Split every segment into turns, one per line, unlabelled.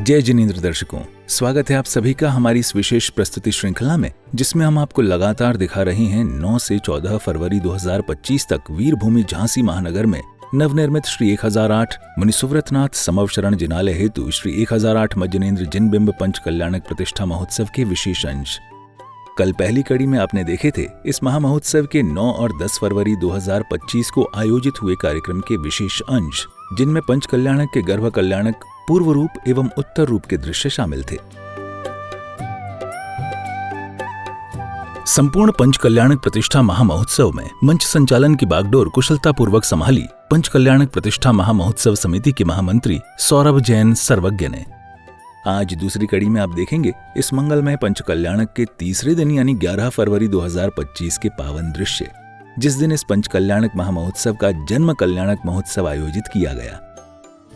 जय जिनेंद्र दर्शकों, स्वागत है आप सभी का हमारी इस विशेष प्रस्तुति श्रृंखला में, जिसमें हम आपको लगातार दिखा रहे हैं 9 से 14 फरवरी 2025 तक वीर भूमि झांसी महानगर में नवनिर्मित श्री 1008 मुनि सुव्रतनाथ समवशरण जिनालय हेतु श्री 1008 मज्जनेन्द्र जिनबिंब पंच कल्याणक प्रतिष्ठा महोत्सव के विशेष अंश। कल पहली कड़ी में आपने देखे थे इस महामहोत्सव के 9 और 10 फरवरी 2025 को आयोजित हुए कार्यक्रम के विशेष अंश, जिनमें पंच कल्याणक के गर्भ कल्याणक पूर्व रूप एवं उत्तर रूप के दृश्य शामिल थे। संपूर्ण पंच कल्याणक प्रतिष्ठा महामहोत्सव में मंच संचालन की बागडोर कुशलतापूर्वक संभाली पंच कल्याणक प्रतिष्ठा महामहोत्सव समिति के महामंत्री सौरभ जैन सर्वज्ञ ने। आज दूसरी कड़ी में आप देखेंगे इस मंगलमय पंच कल्याणक के तीसरे दिन यानी 11 फरवरी 2025 के पावन दृश्य, जिस दिन इस पंच कल्याणक महामहोत्सव का जन्म कल्याणक महोत्सव आयोजित किया गया।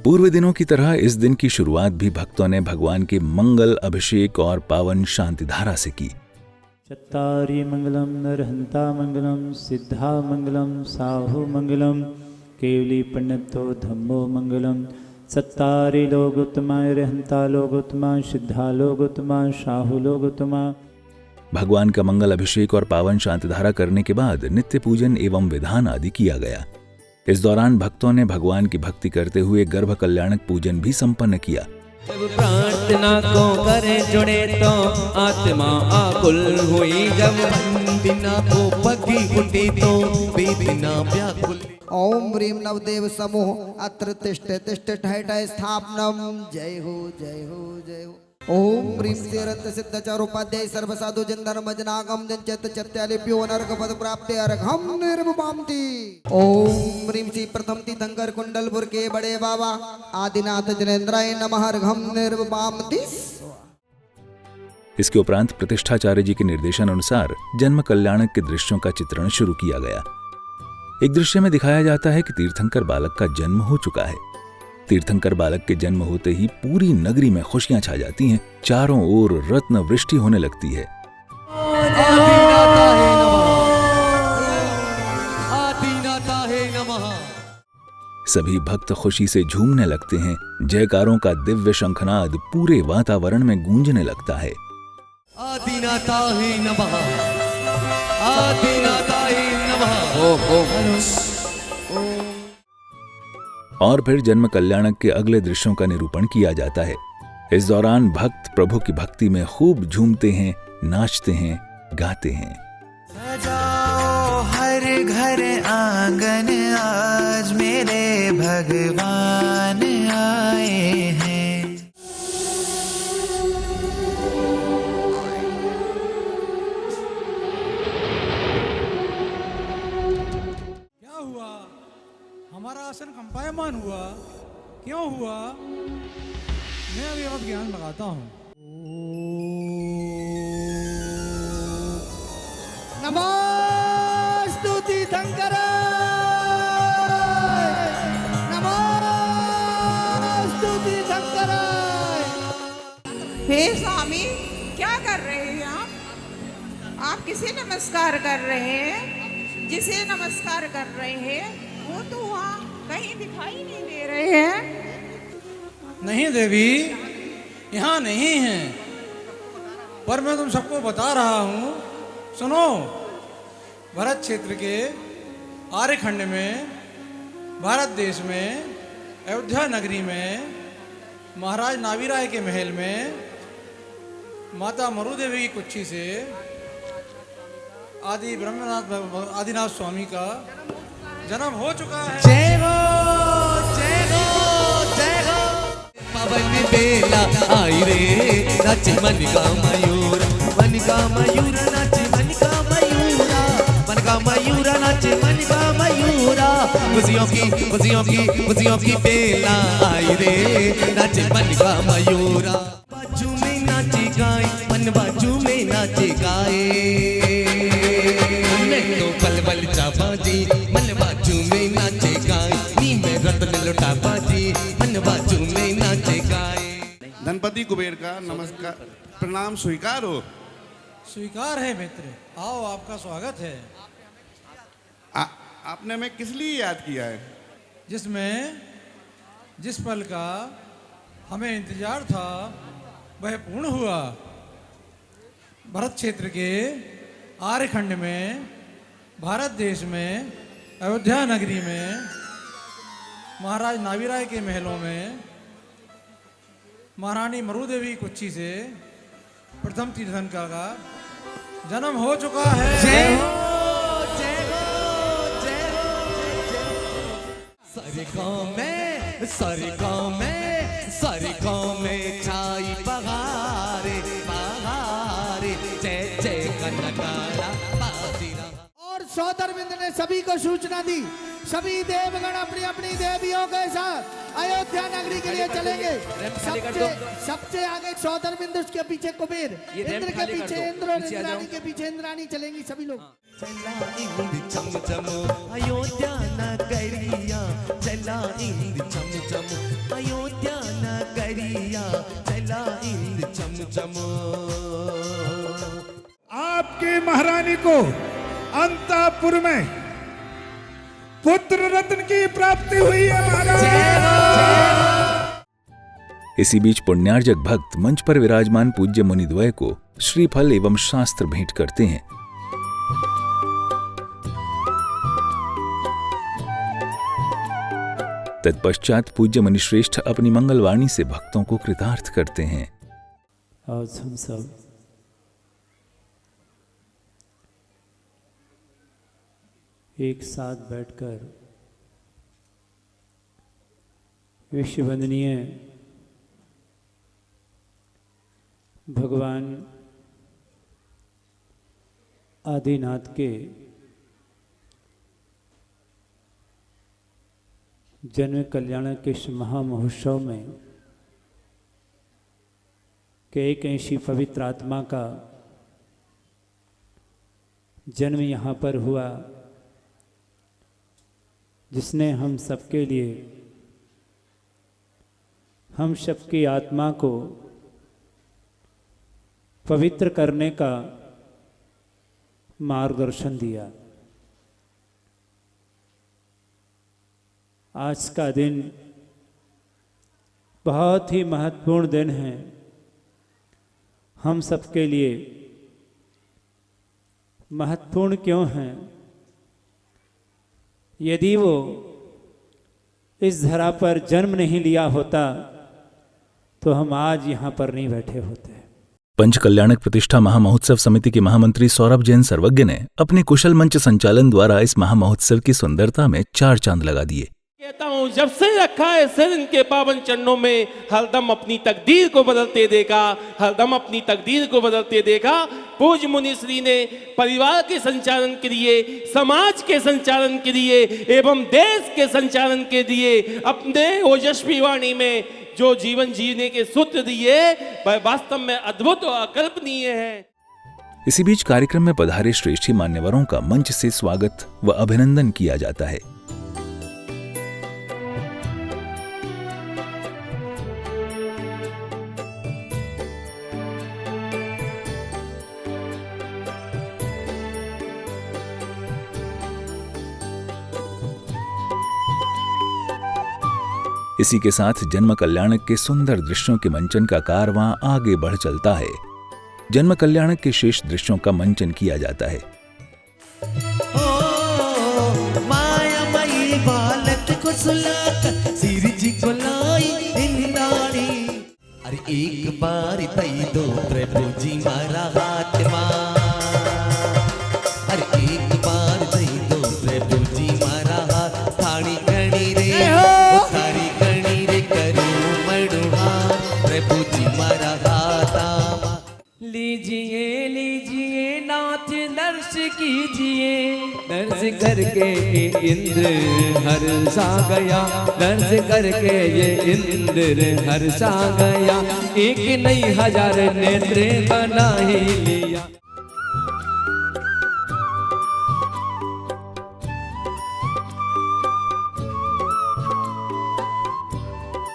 पूर्व दिनों की तरह इस दिन की शुरुआत भी भक्तों ने भगवान के मंगल अभिषेक और पावन शांति धारा से की।
चत्तारि मंगलम नरहंता मंगलम सिद्धा मंगलम साहु मंगलम केवली पंडितो धम्मो मंगलम सत्तारि लोगोत्तमा रहंता लोगोत्तमा सिद्धा लोगोत्तमा साहु लोगोत्तमा।
भगवान का मंगल अभिषेक और पावन शांति धारा करने के बाद नित्य पूजन एवं विधान आदि किया गया। इस दौरान भक्तों ने भगवान की भक्ति करते हुए गर्भ कल्याणक पूजन भी संपन्न किया।
जब प्रार्थना को करे जुड़े तो आत्मा आकुल हुई, जब बिना को पगी फूटी तो बेदिना व्याकुल।
ओम ह्रीं नवदेव समूह अत्र तिष्ठ तिष्ठ ठहठ स्थापनम। जय हो जय हो जय हो। ओम ह्रीं सिरत सिद्ध चारुपाध्याय सर्व साधु जन धर्म जनागम जन चत चत्यालिप्यो नरक पद प्राप्ते अर्घम निर्वपामति। ओम ह्रीं श्री प्रथम तीर्थंकर कुंडलपुर के बड़े बाबा आदिनाथ जनेन्द्राय नमः अर्घम निर्वपामति।
इसके उपरांत प्रतिष्ठाचार्य जी के निर्देशन अनुसार जन्म कल्याणक के दृश्यों का चित्रण शुरू किया गया। एक दृश्य में दिखाया जाता है कि तीर्थंकर बालक का जन्म हो चुका है। तीर्थंकर बालक के जन्म होते ही पूरी नगरी में खुशियां छा जाती हैं, चारों ओर रत्न वृष्टि होने लगती है। सभी भक्त खुशी से झूमने लगते हैं। जयकारों का दिव्य शंखनाद पूरे वातावरण में गूंजने लगता है।
आदिनाथाय नमः, आदिनाथाय नमः।
और फिर जन्म कल्याणक के अगले दृश्यों का निरूपण किया जाता है। इस दौरान भक्त प्रभु की भक्ति में खूब झूमते हैं, नाचते हैं, गाते हैं।
सजाओ हर घर आंगन, आज मेरे भगवान आए हैं।
क्या हुआ? हमारा आसन कंपायमान हुआ, क्यों हुआ? मैं अभी अब ज्ञान लगाता हूँ।
नमस्तुति शंकर, नमस्तुति शंकर।
हे स्वामी, क्या कर रहे हैं आप? आप किसे नमस्कार कर रहे हैं? जिसे नमस्कार कर रहे हैं वो तो वहाँ कहीं दिखाई नहीं दे रहे हैं।
नहीं देवी, यहाँ नहीं है, पर मैं तुम सबको बता रहा हूँ। सुनो, भरत क्षेत्र के आर्यखंड में, भारत देश में, अयोध्या नगरी में, महाराज नावीराय के महल में माता मरुदेवी की कुक्षी से आदि ब्रह्मनाथ आदिनाथ स्वामी का जन्म हो चुका है।
जय हो जय हो जय हो। पवन बेला आई रे, नाचे मन का मयूर, मन का मयूर नाचे मन का मयूरा, मन का मयूरा नाचे मन का मयूरा। खुशियों की बेला आई रे, नाचे मन का मयूरा। बाजू में नाचे गाए, मन बाजू में नाचे गाए। तो बल बल चापा जी, मन बाजू में नाचे गाए। नी में रत्न लुटा बाजी, मन बाजू में नाचे गाए।
धनपति कुबेर का नमस्कार प्रणाम स्वीकार हो।
स्वीकार है मित्र, आओ, आपका स्वागत है।
आपने हमें किस लिए याद किया है?
जिसमें जिस पल का हमें इंतजार था वह पूर्ण हुआ। भरत क्षेत्र के आर्यखंड में, भारत देश में, अयोध्या नगरी में, महाराज नाभिराय के महलों में महारानी मरुदेवी कुच्ची से प्रथम तीर्थंकर का जन्म हो चुका है।
जय हो, जय हो, जय हो। सारे गाँव में छाई बहारे बहारे, जय जय कनकाला बाजीरा।
और सौदरबिंद ने सभी को सूचना दी, सभी देवगण अपनी अपनी देवियों के साथ अयोध्या नगरी के लिए चलेंगे। सबसे आगे सौदरबिंद, उसके पीछे कुबेर, इंद्र के पीछे इंद्र और इंद्राणी के पीछे इंद्राणी चलेंगी सभी लोग।
चला इंद्र चमचम अयोध्या नगरिया, चला इंद्र चमचम अयोध्या नगरिया, चला इंद्र चमचम।
आपकी महारानी को अंतापुर में पुत्र रत्न की प्राप्ति हुई है महाराज।
इसी बीच पुण्यार्जक भक्त मंच पर विराजमान पूज्य मुनिद्वय को श्रीफल एवं शास्त्र भेंट करते हैं। तत्पश्चात पूज्य मुनिश्रेष्ठ अपनी मंगलवाणी से भक्तों को कृतार्थ करते हैं।
आज हम सब एक साथ बैठकर विश्ववंदनीय भगवान आदिनाथ के जन्म कल्याण के इस महामहोत्सव में के एक ऐसी पवित्र आत्मा का जन्म यहाँ पर हुआ जिसने हम सबके लिए, हम सबकी आत्मा को पवित्र करने का मार्गदर्शन दिया। आज का दिन बहुत ही महत्वपूर्ण दिन है हम सबके लिए। महत्वपूर्ण क्यों है? यदि वो इस धरा पर जन्म नहीं लिया होता तो हम आज यहाँ पर नहीं बैठे होते।
पंच कल्याणक प्रतिष्ठा महामहोत्सव समिति के महामंत्री सौरभ जैन सर्वज्ञ ने अपने कुशल मंच संचालन द्वारा इस महामहोत्सव की सुंदरता में 4 चांद लगा दिए।
कहता हूँ जब से रखा है सिर इनके पावन चरणों में, हरदम अपनी तकदीर को बदलते देखा, हरदम अपनी तकदीर को बदलते देखा। पूज्य मुनिश्री ने परिवार के संचालन के लिए, समाज के संचालन के लिए एवं देश के संचालन के लिए अपने ओजस्वी वाणी में जो जीवन जीने के सूत्र दिए वह वास्तव में अद्भुत और अकल्पनीय है।
इसी बीच कार्यक्रम में पधारे श्रेष्ठी मान्यवरों का मंच से स्वागत व अभिनंदन किया जाता है। इसी के साथ जन्म कल्याणक के सुंदर दृश्यों के मंचन का कारवां आगे बढ़ चलता है। जन्म कल्याणक के शेष दृश्यों का मंचन किया जाता है।
मायामयी बालक को सुलाकर सिर जी को लाई इंद्राणी। अरे एक बार दई दो प्रभु जी मारा हाथ मां। अरे एक बार दई दो प्रभु जी मारा हाथ। थानी गणी रे थारी गणी रे करो मड़ुहार प्रभु जी मारा हाथ।
लीजिए लीजिए नाथ दर्श कीजिए, दर्श करके इंद्र हर्षा गया, दर्श करके ये इंद्र हर्षा गया। एक नहीं 1000 नेत्र बना ही लिया।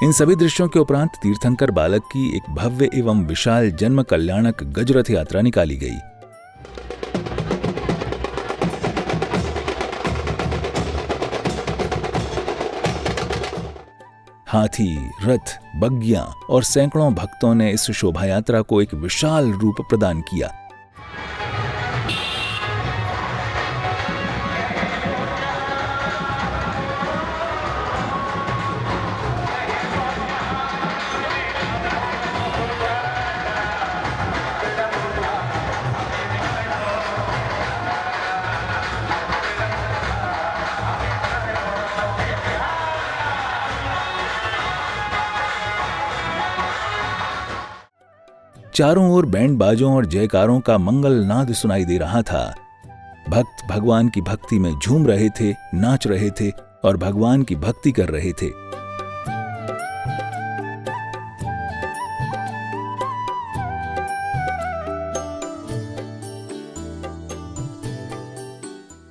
इन सभी दृश्यों के उपरांत तीर्थंकर बालक की एक भव्य एवं विशाल जन्म कल्याणक गजरथ यात्रा निकाली गई। हाथी, रथ, बग्गियां और सैकड़ों भक्तों ने इस शोभा यात्रा को एक विशाल रूप प्रदान किया। चारों ओर बैंड बाजों और जयकारों का मंगल नाद सुनाई दे रहा था। भक्त भगवान की भक्ति में झूम रहे थे, नाच रहे थे और भगवान की भक्ति कर रहे थे।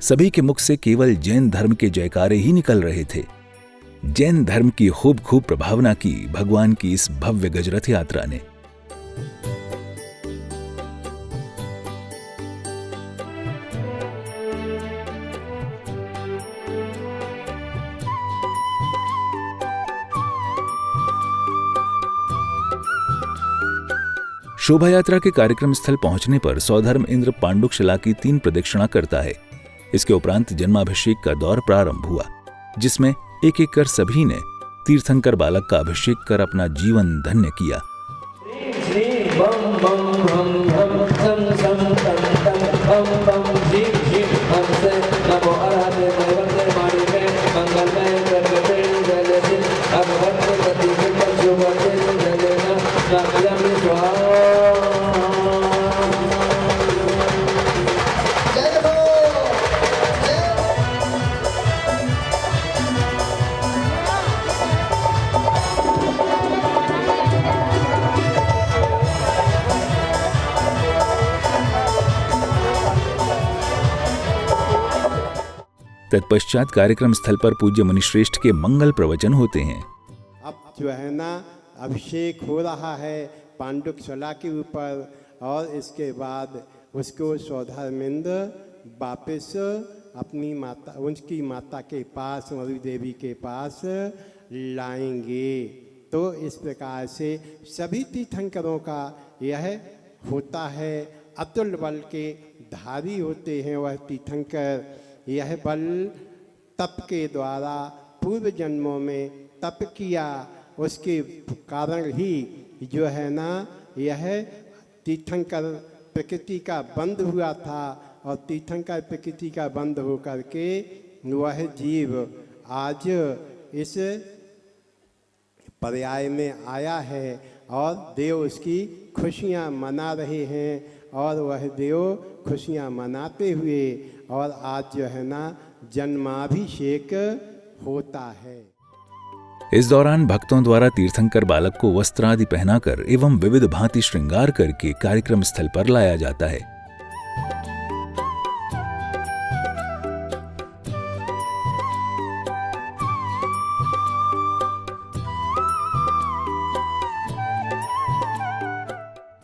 सभी के मुख से केवल जैन धर्म के जयकारे ही निकल रहे थे। जैन धर्म की खूब प्रभावना की भगवान की इस भव्य गजरथ यात्रा ने। शोभा यात्रा के कार्यक्रम स्थल पहुंचने पर सौधर्म इंद्र पांडुकशिला की 3 प्रदक्षिणा करता है। इसके उपरांत जन्माभिषेक का दौर प्रारंभ हुआ, जिसमें एक एक कर सभी ने तीर्थंकर बालक का अभिषेक कर अपना जीवन धन्य किया। तत्पश्चात कार्यक्रम स्थल पर पूज्य मुनिश्रेष्ठ के मंगल प्रवचन होते हैं।
अब जो है ना अभिषेक हो रहा है पांडुकशिला के ऊपर, और इसके बाद उसको सौधर्मेंद्र वापस अपनी माता, उनकी माता के पास, मरु देवी के पास लाएंगे। तो इस प्रकार से सभी तीर्थंकरों का यह होता है। अतुल बल के धारी होते हैं वह तीर्थंकर। यह बल तप के द्वारा पूर्व जन्मों में तप किया, उसके कारण ही जो है ना यह तीर्थंकर प्रकृति का बंद हुआ था, और तीर्थंकर प्रकृति का बंद होकर के वह जीव आज इस पर्याय में आया है और देव उसकी खुशियाँ मना रहे हैं, और वह देव खुशियाँ मनाते हुए और आज जो है ना जन्माभिषेक होता है।
इस दौरान भक्तों द्वारा तीर्थंकर बालक को वस्त्र आदि पहनाकर एवं विविध भांति श्रृंगार करके कार्यक्रम स्थल पर लाया जाता है।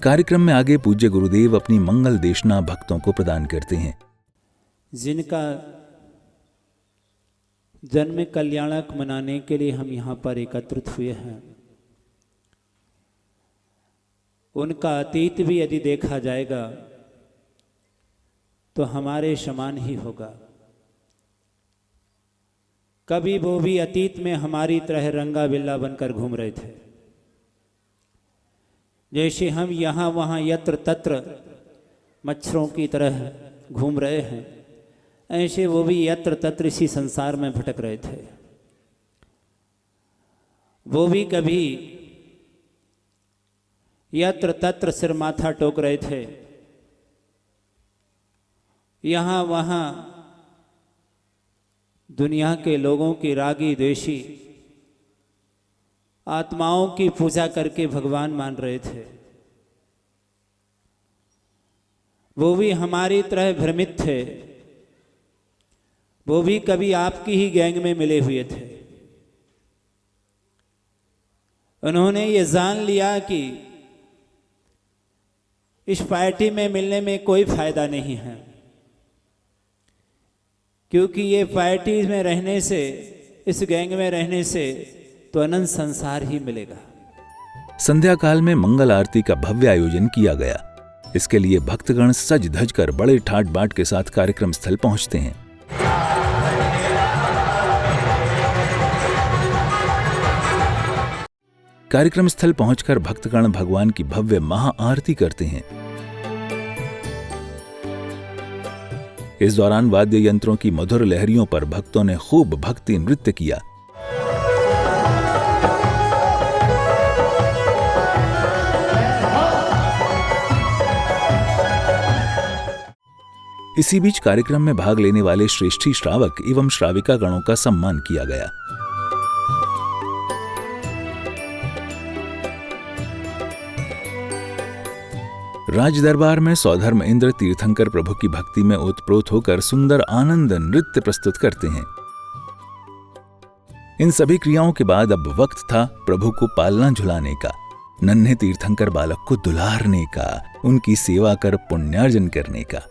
कार्यक्रम में आगे पूज्य गुरुदेव अपनी मंगल देशना भक्तों को प्रदान करते हैं।
जिनका जन्म कल्याणक मनाने के लिए हम यहाँ पर एकत्रित हुए हैं, उनका अतीत भी यदि देखा जाएगा तो हमारे समान ही होगा। कभी वो भी अतीत में हमारी तरह रंगा बिल्ला बनकर घूम रहे थे। जैसे हम यहाँ वहाँ यत्र तत्र मच्छरों की तरह घूम रहे हैं, ऐसे वो भी यत्र तत्र इसी संसार में भटक रहे थे। वो भी कभी यत्र तत्र सिर माथा टोक रहे थे, यहाँ वहाँ दुनिया के लोगों की रागी द्वेषी आत्माओं की पूजा करके भगवान मान रहे थे। वो भी हमारी तरह भ्रमित थे, वो भी कभी आपकी ही गैंग में मिले हुए थे। उन्होंने ये जान लिया कि इस पार्टी में मिलने में कोई फायदा नहीं है, क्योंकि ये पार्टी में रहने से, इस गैंग में रहने से तो अनंत संसार ही मिलेगा।
संध्या काल में मंगल आरती का भव्य आयोजन किया गया। इसके लिए भक्तगण सज धज कर बड़े ठाट बाट के साथ कार्यक्रम स्थल पहुंचते हैं। कार्यक्रम स्थल पहुंचकर भक्तगण भगवान की भव्य महाआरती करते हैं। इस दौरान वाद्य यंत्रों की मधुर लहरियों पर भक्तों ने खूब भक्ति नृत्य किया। इसी बीच कार्यक्रम में भाग लेने वाले श्रेष्ठी श्रावक एवं श्राविका गणों का सम्मान किया गया। राज दरबार में सौधर्म इंद्र तीर्थंकर प्रभु की भक्ति में ओतप्रोत होकर सुंदर आनंद नृत्य प्रस्तुत करते हैं। इन सभी क्रियाओं के बाद अब वक्त था प्रभु को पालना झुलाने का, नन्हे तीर्थंकर बालक को दुलारने का, उनकी सेवा कर पुण्यार्जन करने का।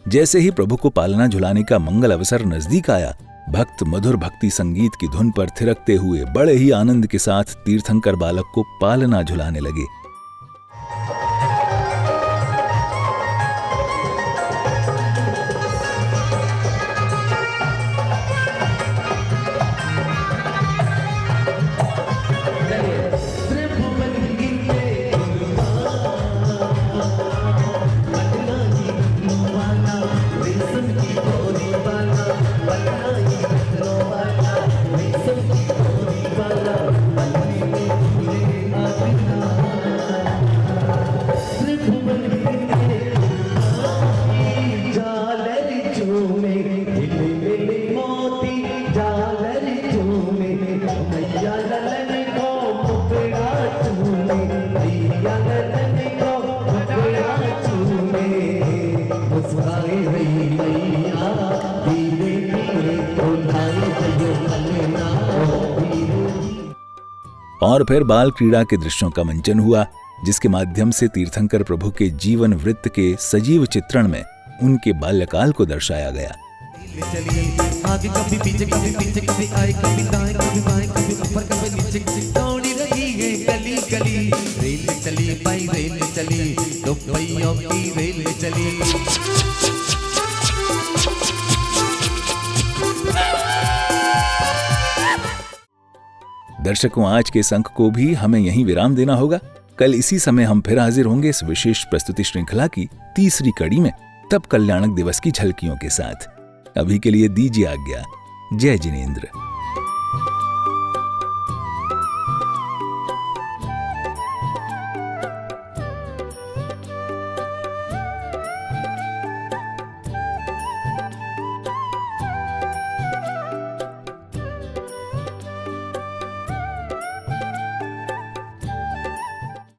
जैसे ही प्रभु को पालना झुलाने का मंगल अवसर नजदीक आया, भक्त मधुर भक्ति संगीत की धुन पर थिरकते हुए बड़े ही आनंद के साथ तीर्थंकर बालक को पालना झुलाने लगे। और फिर बाल क्रीड़ा के दृश्यों का मंचन हुआ, जिसके माध्यम से तीर्थंकर प्रभु के जीवन वृत्त के सजीव चित्रण में उनके बाल्यकाल को दर्शाया गया।
आगे कभी पीछे कभी आए कभी दाएं कभी बाएं कभी ऊपर कभी नीचे दौड़ी रही है गली गली। रेल चली भाई रेल चली, दो पहियों की रेल चली।
दर्शकों, आज के इस अंक को भी हमें यहीं विराम देना होगा। कल इसी समय हम फिर हाजिर होंगे इस विशेष प्रस्तुति श्रृंखला की तीसरी कड़ी में, तब कल्याणक दिवस की झलकियों के साथ। अभी के लिए दीजिए आज्ञा। जय जिनेंद्र।